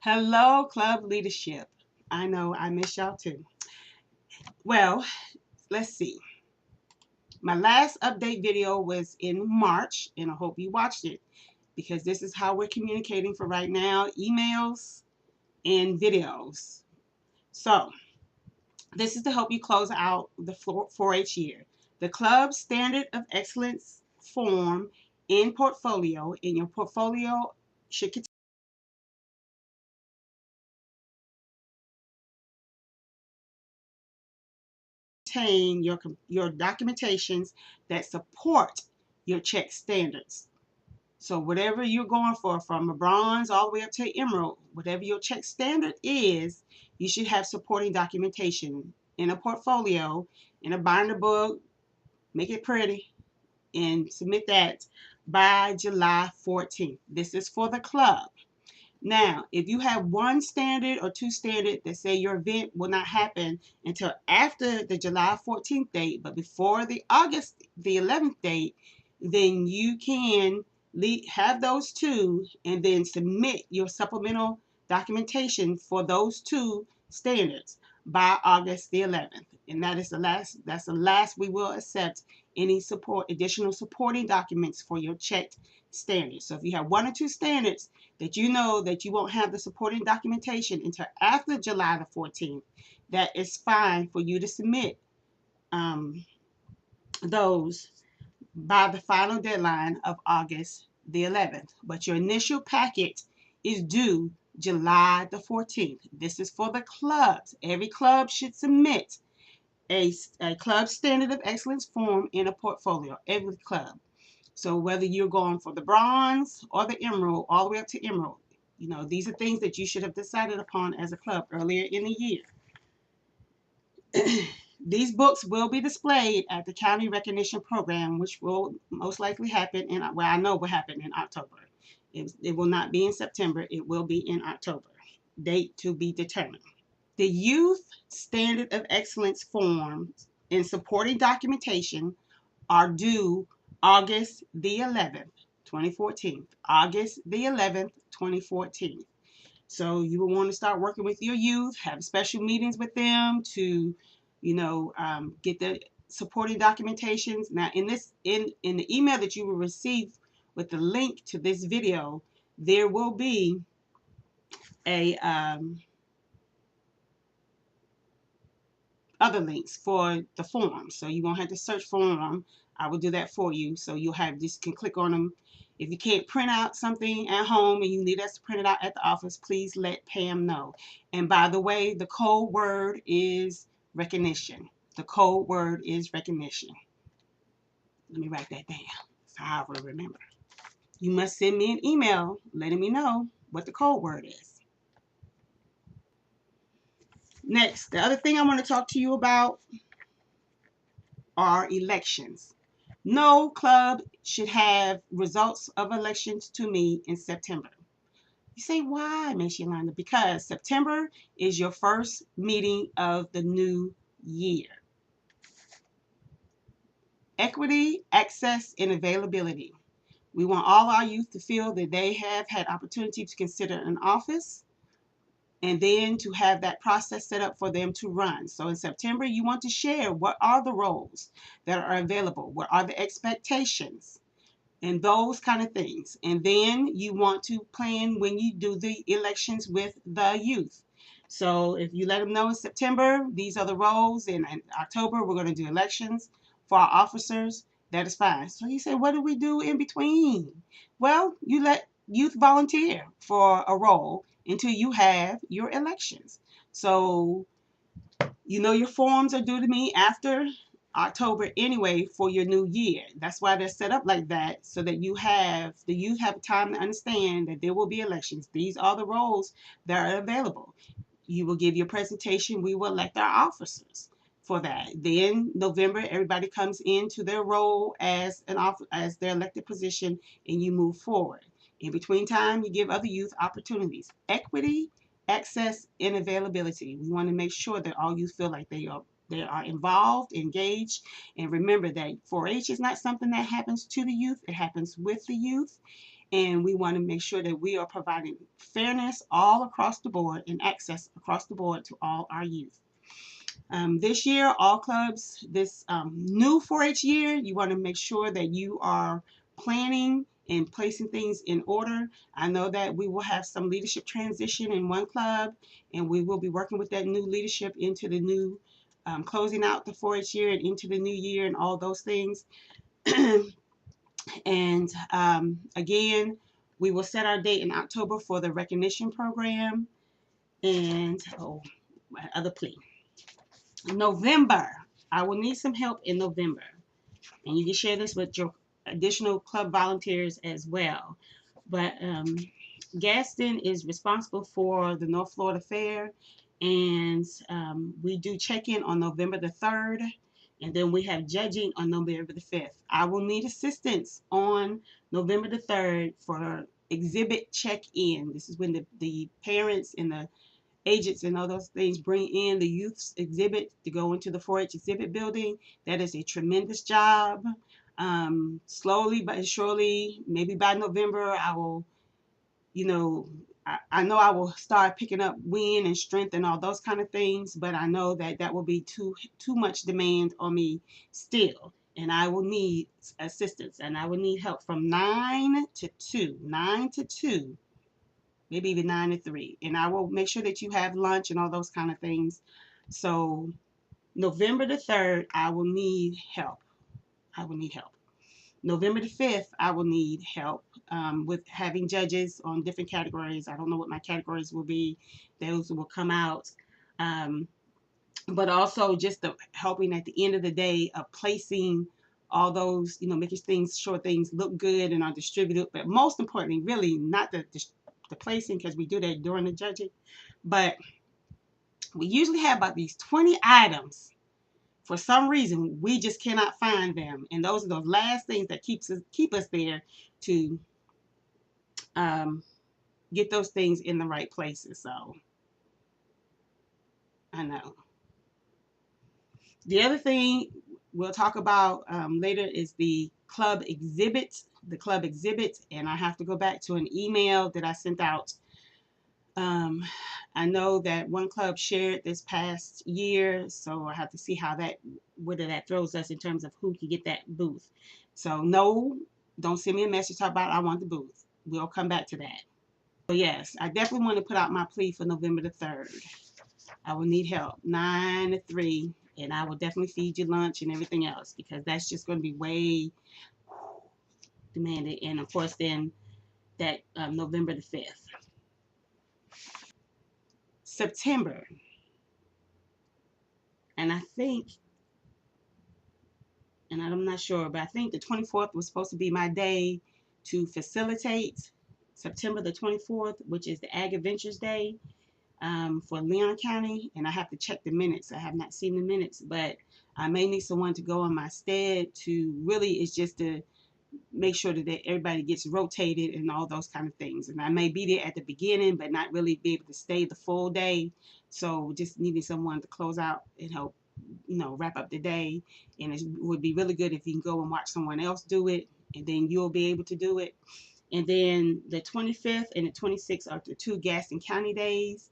Hello, club leadership. I know I miss y'all too. Well, let's see. My last update video was in March, and I hope you watched it because this is how we're communicating for right now, emails and videos. So, this is to help you close out the 4-H year. The club standard of excellence form in your portfolio should contain your documentations that support your check standards. So whatever you're going for, from a bronze all the way up to emerald, whatever your check standard is, you should have supporting documentation in a portfolio, in a binder book, make it pretty, and submit that by July 14th. This is for the club. Now, if you have one standard or two standard that say your event will not happen until after the July 14th date, but before the August the 11th date, then you can have those two and then submit your supplemental documentation for those two standards by August the 11th. And that's the last we will accept any additional supporting documents for your checked standards. So if you have one or two standards that you know that you won't have the supporting documentation until after July the 14th, that is fine for you to submit those by the final deadline of August the 11th. But your initial packet is due July the 14th. This is for the clubs. Every club should submit a club standard of excellence form in a portfolio. Every club. So whether you're going for the bronze or the emerald, all the way up to emerald, these are things that you should have decided upon as a club earlier in the year. These books will be displayed at the County Recognition Program, which will most likely happen I know will happen in October. It will not be in September. It will be in October. Date to be determined. The Youth Standard of Excellence forms and supporting documentation are due August the 11th, 2014. August the 11th, 2014. So you will want to start working with your youth, have special meetings with them to, get the supporting documentations. Now, in the email that you will receive with the link to this video, there will be a other links for the forms. So you won't have to search for them. I will do that for you. So you'll can click on them. If you can't print out something at home and you need us to print it out at the office, please let Pam know. And by the way, the code word is recognition. The code word is recognition. Let me write that down so I will remember. You must send me an email letting me know what the code word is. Next, the other thing I want to talk to you about are elections. No club should have results of elections to me in September. You say, why, Miss Yolanda? Because September is your first meeting of the new year. Equity, access, and availability. We want all our youth to feel that they have had opportunity to consider an office and then to have that process set up for them to run. So in September, you want to share what are the roles that are available, what are the expectations, and those kind of things. And then you want to plan when you do the elections with the youth. So if you let them know in September, these are the roles, and in October, we're going to do elections for our officers, that is fine. So you say, what do we do in between? Well, you let youth volunteer for a role until you have your elections. So, your forms are due to me after October anyway for your new year. That's why they're set up like that, so that the youth have time to understand that there will be elections. These are the roles that are available. You will give your presentation. We will elect our officers for that. Then November, everybody comes into their role as their elected position, and you move forward. In between time, you give other youth opportunities. Equity, access, and availability. We want to make sure that all youth feel like they are involved, engaged, and remember that 4-H is not something that happens to the youth. It happens with the youth, and we want to make sure that we are providing fairness all across the board and access across the board to all our youth. This year, all clubs, this new 4-H year, you want to make sure that you are planning and placing things in order. I know that we will have some leadership transition in one club, and we will be working with that new leadership into the new, closing out the 4-H year and into the new year and all those things. And again, we will set our date in October for the recognition program. And, my other plea. November, I will need some help in November. And you can share this with your additional club volunteers as well. But Gadsden is responsible for the North Florida Fair, and we do check-in on November the 3rd, and then we have judging on November the 5th. I will need assistance on November the 3rd for exhibit check-in. This is when the parents and the agents and all those things bring in the youth's exhibit to go into the 4-H exhibit building. That is a tremendous job. Slowly but surely, maybe by November, I will, I know I will start picking up wind and strength and all those kind of things, but I know that that will be too much demand on me still. And I will need assistance, and I will need help from 9 to 2, maybe even 9 to 3. And I will make sure that you have lunch and all those kind of things. So November the 3rd, I will need help. November the 5th, I will need help with having judges on different categories. I don't know what my categories will be. Those will come out. But also just the helping at the end of the day of placing all those, making sure things look good and are distributed. But most importantly, really not the placing, because we do that during the judging. But we usually have about these 20 items. For some reason, we just cannot find them, and those are the last things that keep us there to get those things in the right places. So I know. The other thing we'll talk about later is the club exhibit. And I have to go back to an email that I sent out. I know that one club shared this past year, so I have to see whether that throws us in terms of who can get that booth. So no, don't send me a message talk about I want the booth. We'll come back to that. So yes, I definitely want to put out my plea for November the 3rd. I will need help, 9 to 3, and I will definitely feed you lunch and everything else, because that's just going to be way demanded. And of course, then that November the 5th. September, and I think, and I'm not sure, but I think the 24th was supposed to be my day to facilitate. September the 24th, which is the Ag Adventures Day for Leon County, and I have to check the minutes. I have not seen the minutes, but I may need someone to go in my stead to really, it's just to make sure that everybody gets rotated and all those kind of things. And I may be there at the beginning, but not really be able to stay the full day. So just needing someone to close out and help, wrap up the day. And it would be really good if you can go and watch someone else do it, and then you'll be able to do it. And then the 25th and the 26th are the 2 Gadsden County days.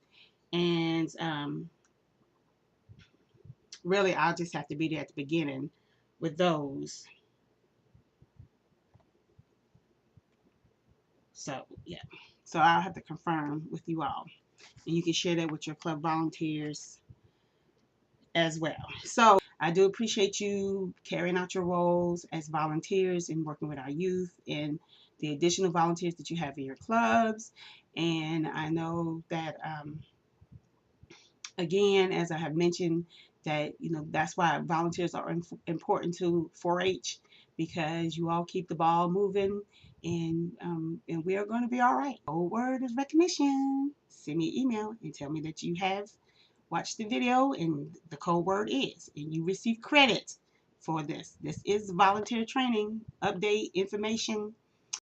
And really, I'll just have to be there at the beginning with those. So, yeah. So I'll have to confirm with you all. And you can share that with your club volunteers as well. So I do appreciate you carrying out your roles as volunteers and working with our youth and the additional volunteers that you have in your clubs. And I know that, again, as I have mentioned, that, that's why volunteers are important to 4-H, because you all keep the ball moving, and we are going to be all right. Code word is recognition. Send me an email and tell me that you have watched the video and the code word is, and you receive credit for this. This is volunteer training, update information